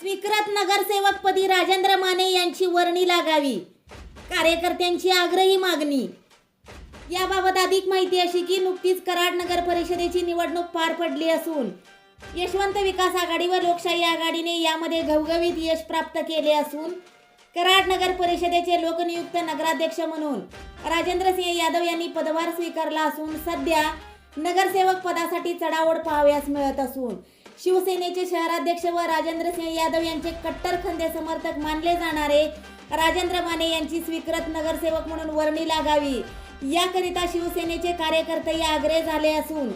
स्वीकृत नगरसेवकपदी राजेंद्र माने यांची वर्णी लागावी, कार्यकर्त्यांची आग्रही मागणी। याबाबत अधिक माहिती अशी की नुकतीच कराड नगर परिषदेची निवडणूक पार पडली असून यशवंत विकास आघाडी व लोकशाही आघाडीने यामध्ये घवघवीत यश प्राप्त केले असून कराड नगर परिषदेचे लोकनियुक्त नगराध्यक्ष म्हणून राजेंद्र सिंह यादव यांनी पदभार स्वीकारला असून सध्या नगरसेवक पदासाठी चढाओढ पाहावयास मिळत असून शिवसेनेचे शहराध्यक्ष व राजेंद्र सिंह यादव यांचे कट्टर खंदे समर्थक मानले जाणारे राजेंद्र माने यांची स्वीकृत नगरसेवक म्हणून वर्णी लागावी याकरिता शिवसेनेचे कार्यकर्ते आग्रही झाले असून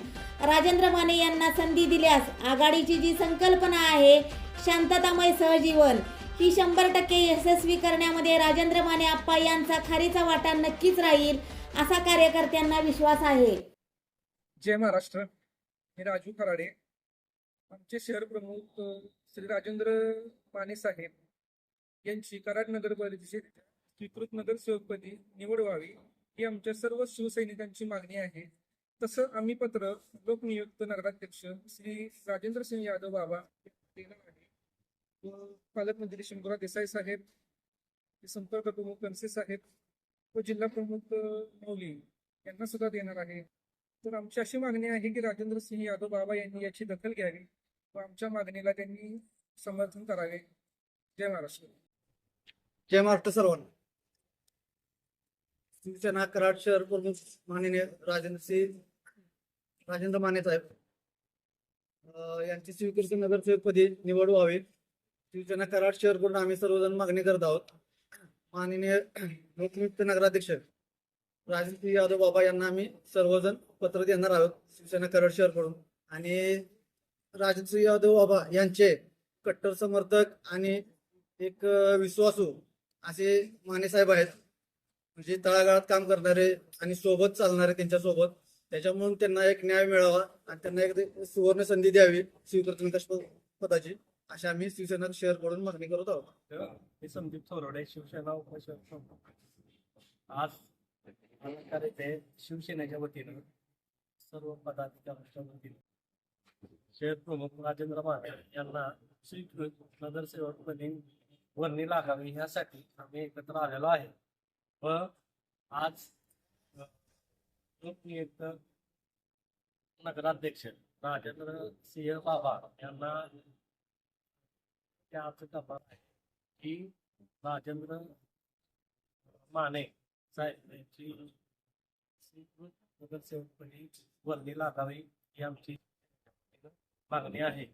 राजेंद्र माने यांना संधी दिल्यास आघाडीची जी संकल्पना आहे शांततामय सहजीवन ही 100% यशस्वी करण्यामध्ये राजेंद्र माने आप्पा यांचा खारीचा वाटा नक्कीच राहील असा कार्यकर्त्यांना विश्वास आहे। जय महाराष्ट्र। मी राजू खराडे। आमचे शहर प्रमुख श्री राजेंद्र माने साहेब यांची कराड नगर परिषदेच्या स्वीकृत नगरसेवकपदी निवड व्हावी ही आमच्या सर्व शिवसैनिकांची मागणी आहे। तसं आम्ही पत्र लोकनियुक्त नगराध्यक्ष श्री राजेंद्र सिंह यादव बाबा देणार आहे व पालकमंत्री शंभूराव देसाई साहेब, संपर्क प्रमुख कनसे साहेब व जिल्हा प्रमुख मौली यांना सुद्धा देणार आहे। तर आमची अशी मागणी आहे की राजेंद्र सिंह यादव बाबा यांनी याची दखल घ्यावी व आमच्या मागणीला त्यांनी समर्थन करावे। जय महाराष्ट्र। जय महाराष्ट्र सर्वांना। शिवसेना कराड शहर प्रमुख माननीय राजेंद्र माने साहेब यांची स्वीकृत नगरसेवकपदी निवड व्हावी शिवसेना कराड शहर करून आम्ही सर्वजण मागणी करत आहोत। माननीय लोकनियुक्त नगराध्यक्ष राजेंद्र यादव बाबा यांना आम्ही सर्वजण पत्र देणार आहोत शिवसेना कराड शहर कडून। आणि राजेंद्र यादव बाबा यांचे कट्टर समर्थक आणि एक विश्वासू असे माने साहेब आहेत, म्हणजे तळागाळात काम करणारे आणि सोबत चालणारे त्यांच्यासोबत, त्याच्यामुळे त्यांना एक न्याय मिळावा आणि त्यांना एक सुवर्ण संधी द्यावी स्वीकृत नगरसेवक पदाची, अशी आम्ही शिवसेना शहर कडून मागणी करत आहोत। मी संदीप थोरवडे, शिवसेना उपशहर प्रमुख। आज कार्यकर्ते शिवसेनेच्या वतीनं सर्व पदाधिकाऱ्यांच्या वतीनं शहर प्रमुख राजेंद्र माने यांना स्वीकृत नगरसेवकपदी वर्णी लागावी यासाठी आम्ही एकत्र आलेलो आहे व आज लोकनियुक्त नगराध्यक्ष राजेंद्र सिंह बाबा यांना त्याच कपात आहे की राजेंद्र माने साहेब यांची स्वीकृत नगरसेवकपदी वर्णी लागावी ही आमची मागणी आहे।